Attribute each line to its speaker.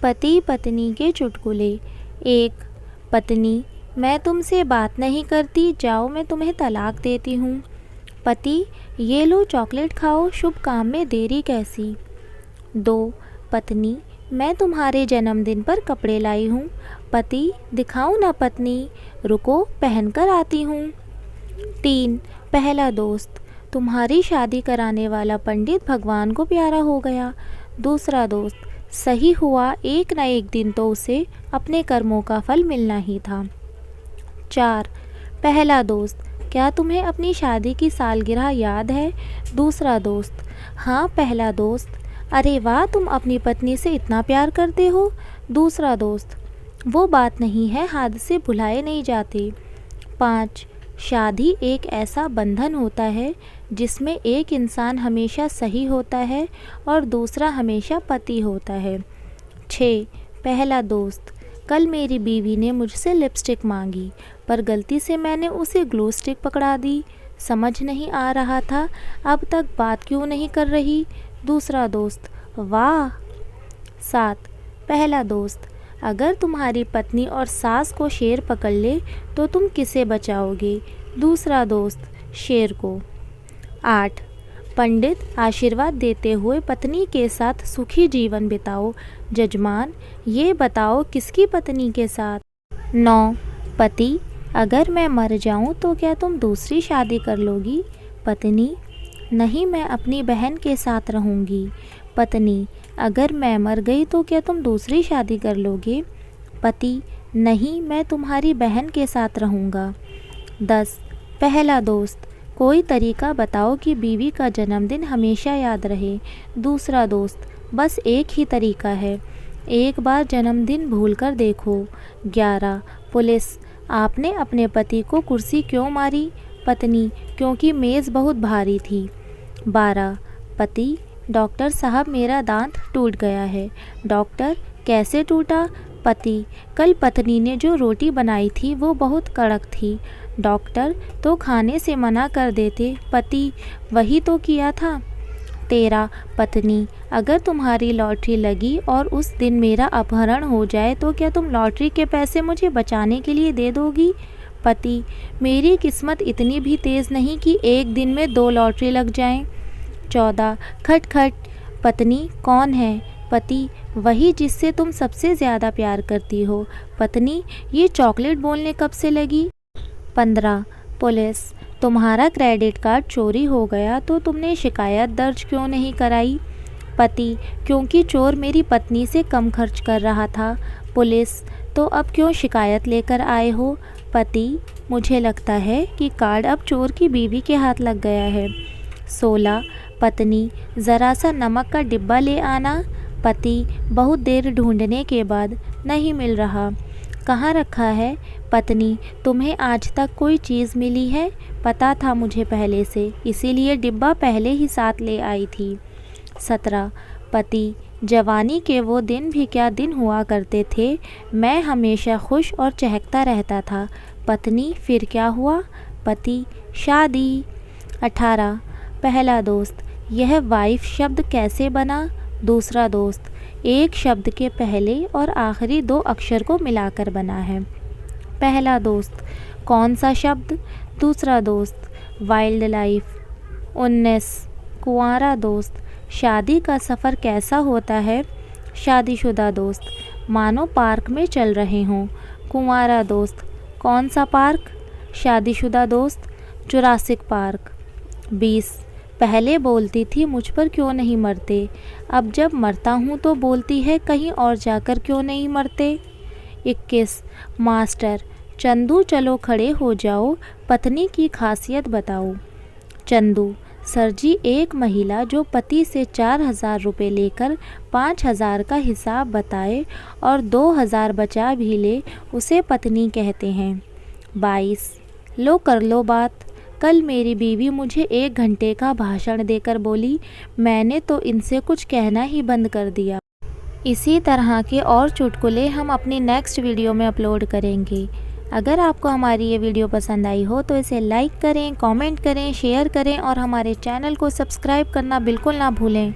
Speaker 1: पति पत्नी के चुटकुले। एक, पत्नी, मैं तुमसे बात नहीं करती, जाओ मैं तुम्हें तलाक देती हूँ। पति, ये लो चॉकलेट खाओ, शुभ काम में देरी कैसी। 2, पत्नी, मैं तुम्हारे जन्मदिन पर कपड़े लाई हूँ। पति, दिखाऊँ ना पत्नी, रुको पहन कर आती हूँ। 3, पहला दोस्त, तुम्हारी शादी कराने वाला पंडित भगवान को प्यारा हो गया। दूसरा दोस्त, सही हुआ, एक न एक दिन तो उसे अपने कर्मों का फल मिलना ही था। 4, पहला दोस्त, क्या तुम्हें अपनी शादी की सालगिरह याद है। दूसरा दोस्त, हाँ। पहला दोस्त, अरे वाह, तुम अपनी पत्नी से इतना प्यार करते हो। दूसरा दोस्त, वो बात नहीं है, हादसे भुलाए नहीं जाते। 5, शादी एक ऐसा बंधन होता है जिसमें एक इंसान हमेशा सही होता है और दूसरा हमेशा पति होता है। 6, पहला दोस्त, कल मेरी बीवी ने मुझसे लिपस्टिक मांगी पर गलती से मैंने उसे ग्लू स्टिक पकड़ा दी। समझ नहीं आ रहा था अब तक बात क्यों नहीं कर रही। दूसरा दोस्त, वाह। 7, पहला दोस्त, अगर तुम्हारी पत्नी और सास को शेर पकड़ ले तो तुम किसे बचाओगे। दूसरा दोस्त, शेर को। 8, पंडित आशीर्वाद देते हुए पत्नी के साथ सुखी जीवन बिताओ। जजमान, ये बताओ किसकी पत्नी के साथ। 9, पति, अगर मैं मर जाऊं तो क्या तुम दूसरी शादी कर लोगी। पत्नी, नहीं, मैं अपनी बहन के साथ रहूंगी। पत्नी, अगर मैं मर गई तो क्या तुम दूसरी शादी कर लोगे। पति, नहीं, मैं तुम्हारी बहन के साथ रहूँगा। 10, पहला दोस्त, कोई तरीका बताओ कि बीवी का जन्मदिन हमेशा याद रहे। दूसरा दोस्त, बस एक ही तरीका है, एक बार जन्मदिन भूल कर देखो। 11, पुलिस, आपने अपने पति को कुर्सी क्यों मारी। पत्नी, क्योंकि मेज़ बहुत भारी थी। 12, पति, डॉक्टर साहब मेरा दांत टूट गया है। डॉक्टर, कैसे टूटा। पति, कल पत्नी ने जो रोटी बनाई थी वो बहुत कड़क थी। डॉक्टर, तो खाने से मना कर देते। पति, वही तो किया था। 13, पत्नी, अगर तुम्हारी लॉटरी लगी और उस दिन मेरा अपहरण हो जाए तो क्या तुम लॉटरी के पैसे मुझे बचाने के लिए दे दोगी। पति, मेरी किस्मत इतनी भी तेज़ नहीं कि एक दिन में 2 लॉटरी लग जाएं। 14, खट खट। पत्नी, कौन है। पति, वही जिससे तुम सबसे ज़्यादा प्यार करती हो। पत्नी, ये चॉकलेट बोलने कब से लगी। 15, पुलिस, तुम्हारा क्रेडिट कार्ड चोरी हो गया तो तुमने शिकायत दर्ज क्यों नहीं कराई। पति, क्योंकि चोर मेरी पत्नी से कम खर्च कर रहा था। पुलिस, तो अब क्यों शिकायत लेकर आए हो। पति, मुझे लगता है कि कार्ड अब चोर की बीवी के हाथ लग गया है। 16, पत्नी, ज़रा सा नमक का डिब्बा ले आना। पति, बहुत देर ढूंढने के बाद, नहीं मिल रहा। कहाँ रखा है। पत्नी, तुम्हें आज तक कोई चीज़ मिली है। पता था मुझे पहले से, इसीलिए डिब्बा पहले ही साथ ले आई थी। 17, पति, जवानी के वो दिन भी क्या दिन हुआ करते थे, मैं हमेशा खुश और चहकता रहता था। पत्नी, फिर क्या हुआ। पति, शादी। 18, पहला दोस्त, यह वाइफ शब्द कैसे बना। दूसरा दोस्त, एक शब्द के पहले और आखिरी 2 अक्षर को मिलाकर बना है। पहला दोस्त, कौन सा शब्द। दूसरा दोस्त, वाइल्ड लाइफ। 19, कुंवारा दोस्त, शादी का सफ़र कैसा होता है। शादीशुदा दोस्त, मानो पार्क में चल रहे हों। कुंवारा दोस्त, कौन सा पार्क। शादीशुदा दोस्त, जुरासिक पार्क। 20, पहले बोलती थी मुझ पर क्यों नहीं मरते, अब जब मरता हूँ तो बोलती है कहीं और जाकर क्यों नहीं मरते। 21, मास्टर, चंदू चलो खड़े हो जाओ, पत्नी की खासियत बताओ। चंदू, सर जी, एक महिला जो पति से 4,000 रुपये लेकर 5,000 का हिसाब बताए और 2,000 बचा भी ले, उसे पत्नी कहते हैं। 22, लो कर लो बात। कल मेरी बीवी मुझे 1 घंटे का भाषण देकर बोली, मैंने तो इनसे कुछ कहना ही बंद कर दिया। इसी तरह के और चुटकुले हम अपनी नेक्स्ट वीडियो में अपलोड करेंगे। अगर आपको हमारी ये वीडियो पसंद आई हो तो इसे लाइक करें, कमेंट करें, शेयर करें और हमारे चैनल को सब्सक्राइब करना बिल्कुल ना भूलें।